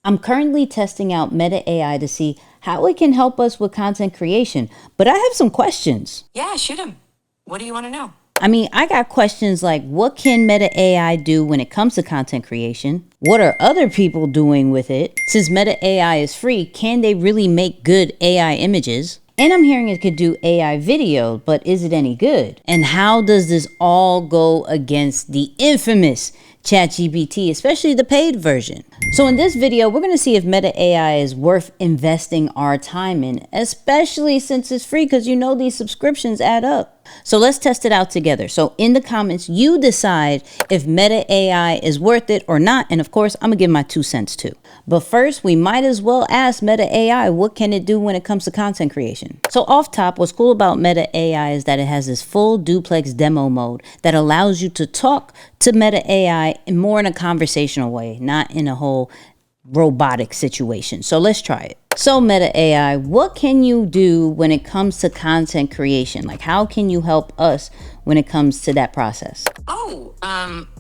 I'm currently testing out Meta AI to see how it can help us with content creation, but I have some questions. Yeah, shoot him. What do you want to know? I got questions like, what can Meta AI do when it comes to content creation? What are other people doing with it? Since Meta AI is free, can they really make good AI images? And I'm hearing it could do AI video, but is it any good? And how does this all go against the infamous ChatGPT, especially the paid version? So in this video, we're going to see if Meta AI is worth investing our time in, especially since it's free, because you know these subscriptions add up. So let's test it out together. So in the comments, you decide if Meta AI is worth it or not. And of course, I'm gonna give my 2 cents too. But first, we might as well ask Meta AI, what can it do when it comes to content creation? So off top, what's cool about Meta AI is that it has this full duplex demo mode that allows you to talk to Meta AI more in a conversational way, not in a whole robotic situation. So let's try it. So Meta AI, what can you do when it comes to content creation? Like, how can you help us when it comes to that process?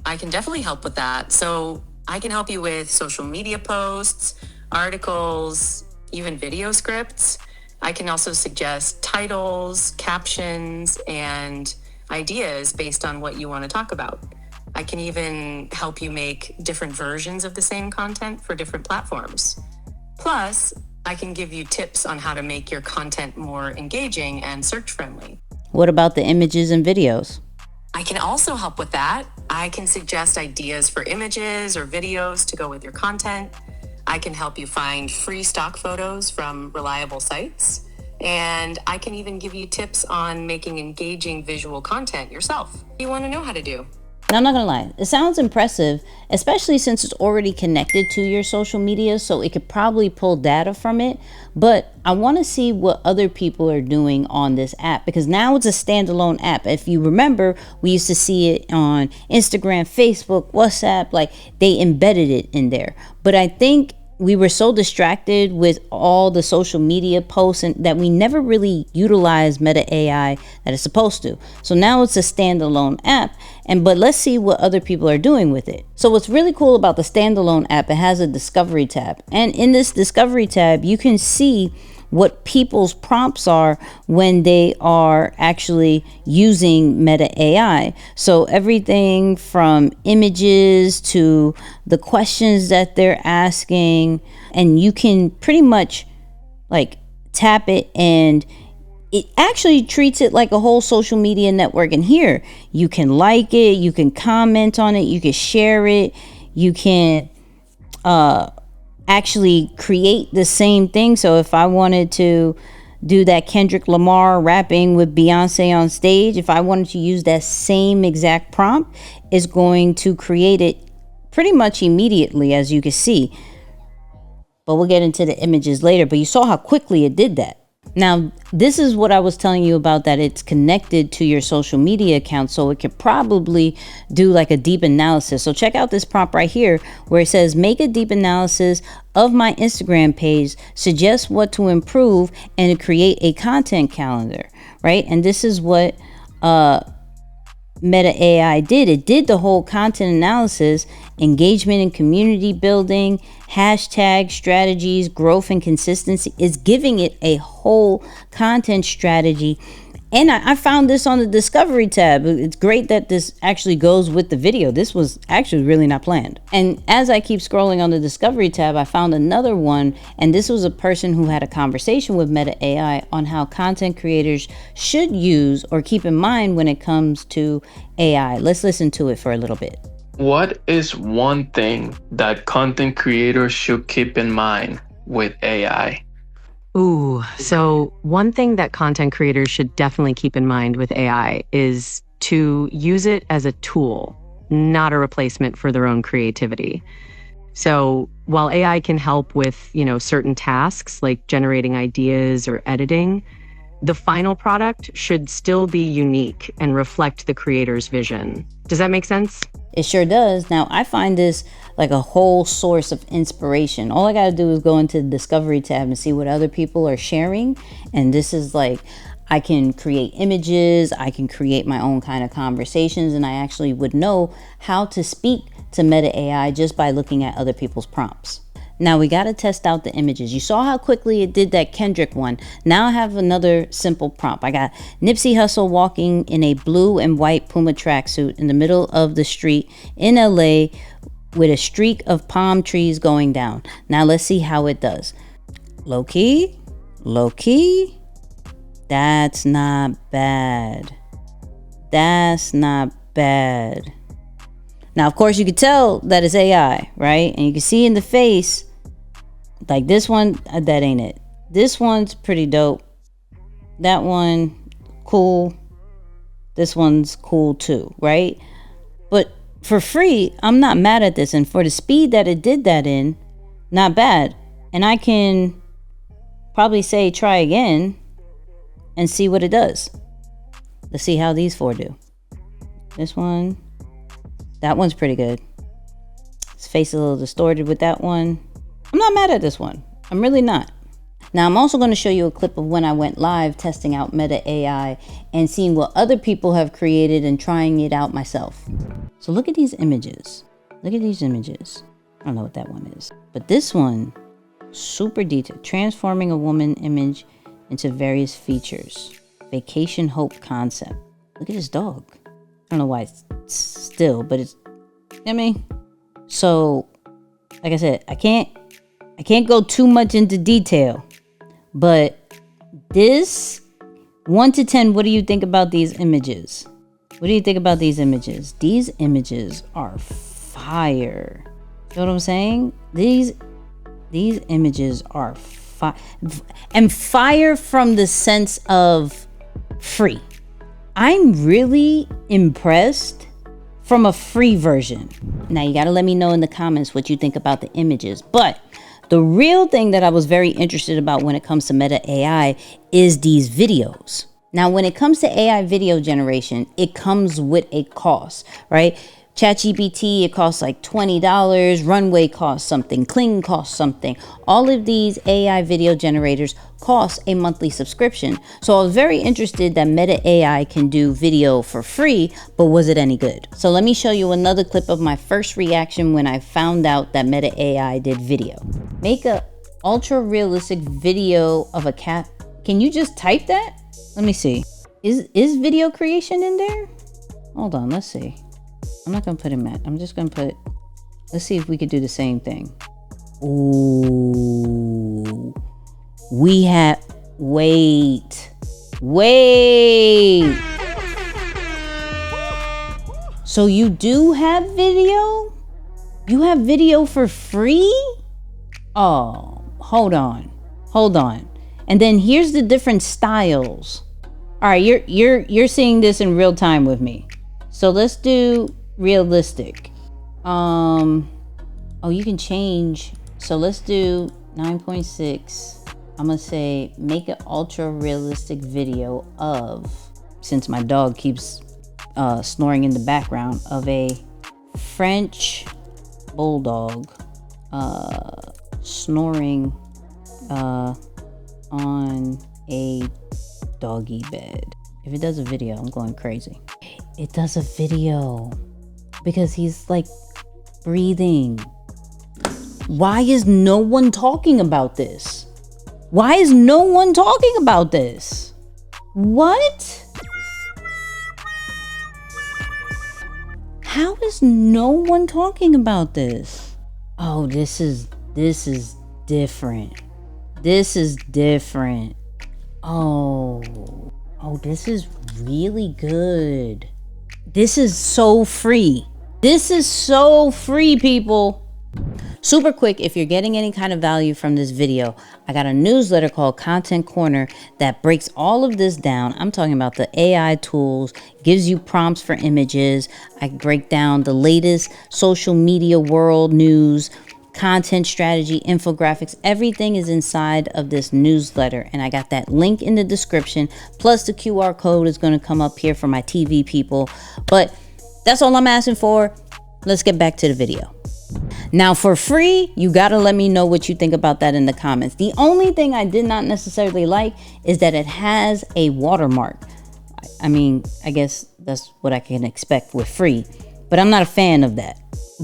I can definitely help with that. So I can help you with social media posts, articles, even video scripts. I can also suggest titles, captions, and ideas based on what you want to talk about. I can even help you make different versions of the same content for different platforms. Plus, I can give you tips on how to make your content more engaging and search friendly. What about the images and videos? I can also help with that. I can suggest ideas for images or videos to go with your content. I can help you find free stock photos from reliable sites. And I can even give you tips on making engaging visual content yourself. You want to know how to do. Now, I'm not gonna lie, it sounds impressive, especially since it's already connected to your social media, so it could probably pull data from it. But I wanna see what other people are doing on this app, because now it's a standalone app. If you remember, we used to see it on Instagram, Facebook, WhatsApp, like they embedded it in there. But I think we were so distracted with all the social media posts and that we never really utilized Meta AI that it's supposed to. So now it's a standalone app, but let's see what other people are doing with it. So what's really cool about the standalone app, it has a discovery tab. And in this discovery tab, you can see what people's prompts are when they are actually using Meta AI. So everything from images to the questions that they're asking, and you can pretty much like tap it and it actually treats it like a whole social media network. And here you can like it, you can comment on it, you can share it, you can actually create the same thing. So if I wanted to do that Kendrick Lamar rapping with Beyonce on stage, if I wanted to use that same exact prompt, it's going to create it pretty much immediately, as you can see. But we'll get into the images later. But you saw how quickly it did that. Now, this is what I was telling you about, that it's connected to your social media account, so it could probably do like a deep analysis. So check out this prompt right here where it says, make a deep analysis of my Instagram page, suggest what to improve, and create a content calendar, right? And this is what Meta AI did. It did the whole content analysis, engagement and community building, hashtag strategies, growth and consistency. Is giving it a whole content strategy. And I found this on the discovery tab. It's great that this actually goes with the video. This was actually really not planned. And as I keep scrolling on the discovery tab, I found another one. And this was a person who had a conversation with Meta AI on how content creators should use or keep in mind when it comes to AI. Let's listen to it for a little bit. What is one thing that content creators should keep in mind with AI? So one thing that content creators should definitely keep in mind with AI is to use it as a tool, not a replacement for their own creativity. So while AI can help with, certain tasks like generating ideas or editing, the final product should still be unique and reflect the creator's vision. Does that make sense? It sure does. Now, I find this like a whole source of inspiration. All I got to do is go into the Discovery tab and see what other people are sharing. And this is like, I can create images, I can create my own kind of conversations, and I actually would know how to speak to Meta AI just by looking at other people's prompts. Now we got to test out the images. You saw how quickly it did that Kendrick one. Now I have another simple prompt. I got Nipsey Hussle walking in a blue and white Puma tracksuit in the middle of the street in LA with a streak of palm trees going down. Now let's see how it does. Low key. That's not bad. That's not bad. Now, of course, you could tell that it's AI, right? And you can see in the face, like this one, that ain't it. This one's pretty dope. That one, cool. This one's cool too, right? But for free, I'm not mad at this. And for the speed that it did that in, not bad. And I can probably say try again and see what it does. Let's see how these four do. This one, that one's pretty good. His face is a little distorted with that one. I'm not mad at this one. I'm really not. Now, I'm also going to show you a clip of when I went live testing out Meta AI and seeing what other people have created and trying it out myself. So look at these images. Look at these images. I don't know what that one is. But this one, super detailed. Transforming a woman image into various features. Vacation hope concept. Look at this dog. I don't know why it's still, but it's, I mean, so like I said, I can't go too much into detail, but this 1 to 10, what do you think about these images? What do you think about these images? These images are fire. You know what I'm saying? These images are fire, and fire from the sense of free. I'm really impressed from a free version. Now you gotta let me know in the comments what you think about the images. But the real thing that I was very interested about when it comes to Meta AI is these videos. Now, when it comes to AI video generation, it comes with a cost, right? ChatGPT, it costs like $20. Runway costs something. Kling costs something. All of these AI video generators cost a monthly subscription. So I was very interested that Meta AI can do video for free, but was it any good? So let me show you another clip of my first reaction when I found out that Meta AI did video. Make a ultra realistic video of a cat. Can you just type that? Let me see. Is video creation in there? Hold on, let's see. I'm not gonna put him at. I'm just gonna put. Let's see if we could do the same thing. Ooh, we have. Wait. So you do have video? You have video for free? Oh, hold on. And then here's the different styles. All right, you're seeing this in real time with me. So let's do realistic. Oh, you can change. So let's do 9.6. I'm gonna say make an ultra realistic video of, since my dog keeps snoring in the background, of a French bulldog snoring on a doggy bed. If it does a video, I'm going crazy. It does a video because he's like breathing. Why is no one talking about this? What? How is no one talking about this? Oh, this is different. Oh, this is really good. This is so free. People. Super quick, if you're getting any kind of value from this video, I got a newsletter called Content Corner that breaks all of this down. I'm talking about the AI tools, gives you prompts for images. I break down the latest social media world news, content strategy, infographics. Everything is inside of this newsletter, and I got that link in the description. Plus the QR code is going to come up here for my TV people. But that's all I'm asking for. Let's get back to the video. Now, for free, you gotta let me know what you think about that in the comments. The only thing I did not necessarily like is that it has a watermark. I mean, I guess that's what I can expect with free. but I'm not a fan of that.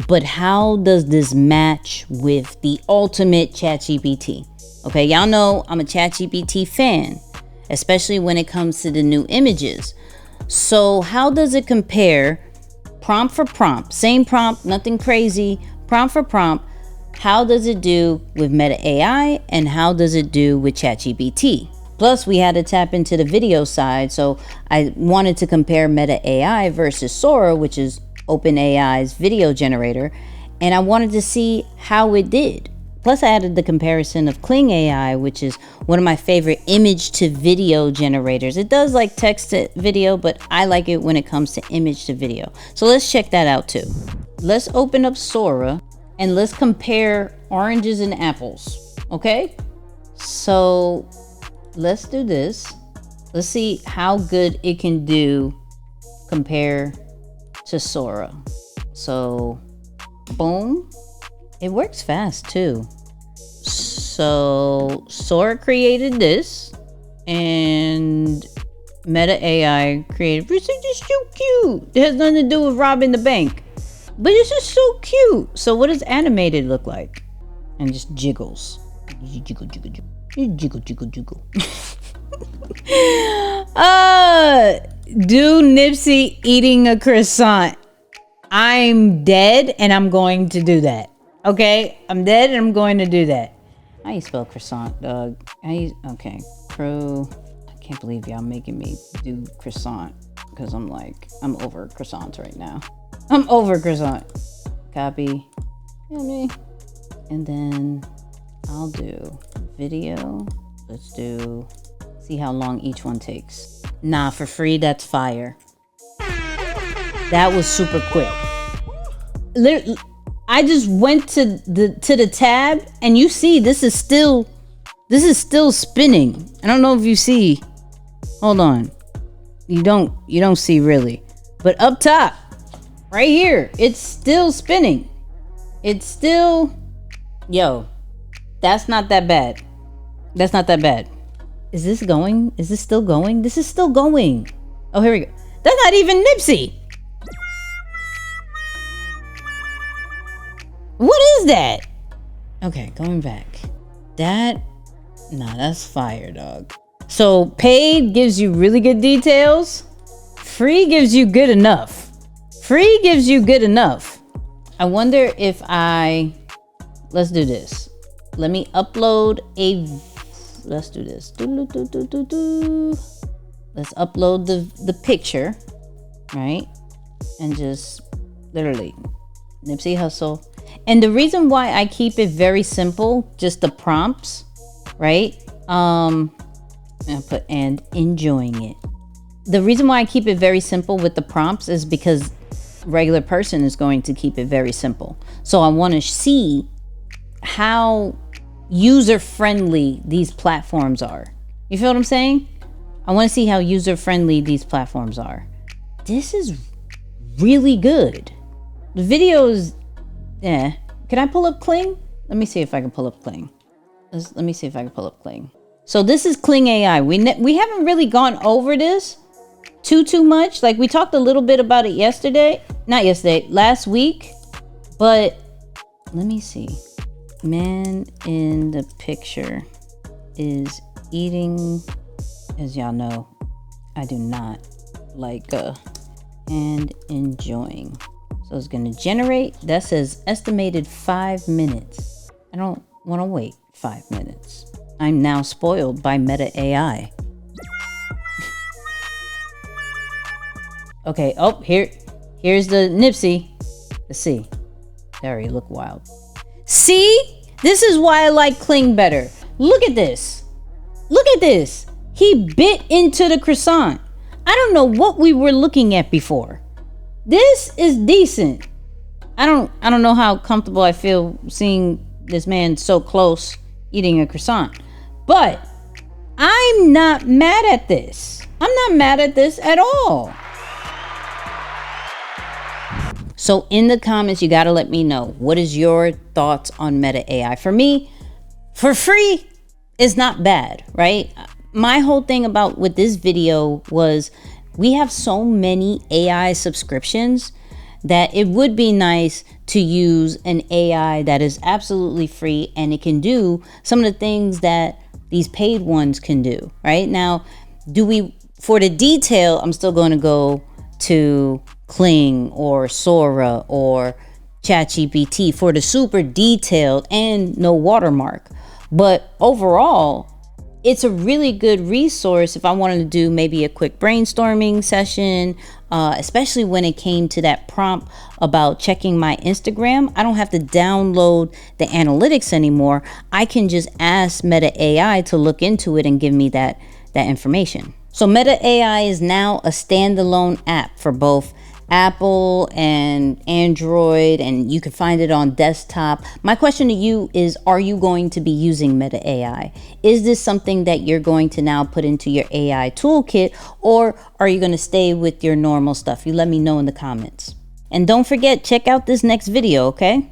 But how does this match with the ultimate ChatGPT? Okay, y'all know I'm a ChatGPT fan, especially when it comes to the new images. So how does it compare prompt for prompt? Same prompt, nothing crazy, prompt for prompt. How does it do with Meta AI and how does it do with ChatGPT? Plus, we had to tap into the video side, so I wanted to compare Meta AI versus Sora, which is OpenAI's video generator, and I wanted to see how it did. Plus, I added the comparison of Kling AI, which is one of my favorite image to video generators. It does like text to video, but I like it when it comes to image to video. So let's check that out too. Let's open up Sora and let's compare oranges and apples, okay? So let's do this. Let's see how good it can do compare to Sora. So boom, it works fast too. So Sora created this and Meta AI created, this is so cute. It has nothing to do with robbing the bank, but this is so cute. So what does animated look like? And just jiggles. Jiggle, jiggle, jiggle. Jiggle, jiggle, jiggle. Do Nipsey eating a croissant. I'm dead and I'm going to do that. Okay? I'm dead and I'm going to do that. How you spell croissant, dog? Okay. I can't believe y'all making me do croissant. Because I'm over croissants right now. I'm over croissant. Copy. And then I'll do video. Let's see how long each one takes. Nah, for free, that's fire. That was super quick. I just went to the tab and you see this is still spinning. I don't know if you see. Hold on. You don't see really. But up top, right here, it's still spinning. It's still, that's not that bad. That's not that bad. Is this going? Is this still going? This is still going. Oh, here we go. That's not even Nipsey. What is that? Okay, going back. That's fire, dog. So paid gives you really good details. Free gives you good enough. Free gives you good enough. I wonder if let's do this. Let me upload let's do this. Let's upload the picture, right? And just literally Nipsey Hussle. And the reason why I keep it very simple, just the prompts, right? And put and enjoying it. The reason why I keep it very simple with the prompts is because regular person is going to keep it very simple. So I want to see how user-friendly these platforms are. You feel what I'm saying? I want to see how user-friendly these platforms are. This is really good. The video is, Can I pull up Kling? Let me see if I can pull up Kling. Let me see if I can pull up Kling. So this is Kling AI. We haven't really gone over this too much. Like we talked a little bit about it last week. But let me see. Man in the picture is eating, as y'all know, I do not like and enjoying. So it's gonna generate, that says estimated 5 minutes. I don't wanna wait 5 minutes. I'm now spoiled by Meta AI. Okay, here's the Nipsey. Let's see. There, he look wild. See? This is why I like Kling better. Look at this. Look at this. He bit into the croissant. I don't know what we were looking at before. This is decent. I don't know how comfortable I feel seeing this man so close eating a croissant. But I'm not mad at this. I'm not mad at this at all. So in the comments, you got to let me know, what is your thoughts on Meta AI? For me, for free is not bad, right? My whole thing with this video was we have so many AI subscriptions that it would be nice to use an AI that is absolutely free and it can do some of the things that these paid ones can do. Right now, for the detail, I'm still going to go to Kling or Sora or ChatGPT for the super detailed and no watermark. But overall, it's a really good resource if I wanted to do maybe a quick brainstorming session, especially when it came to that prompt about checking my Instagram. I don't have to download the analytics anymore. I can just ask Meta AI to look into it and give me that information. So Meta AI is now a standalone app for both Apple and Android, and you can find it on desktop. My question to you is, are you going to be using Meta AI? Is this something that you're going to now put into your AI toolkit, or are you going to stay with your normal stuff? You let me know in the comments. And don't forget, check out this next video, okay?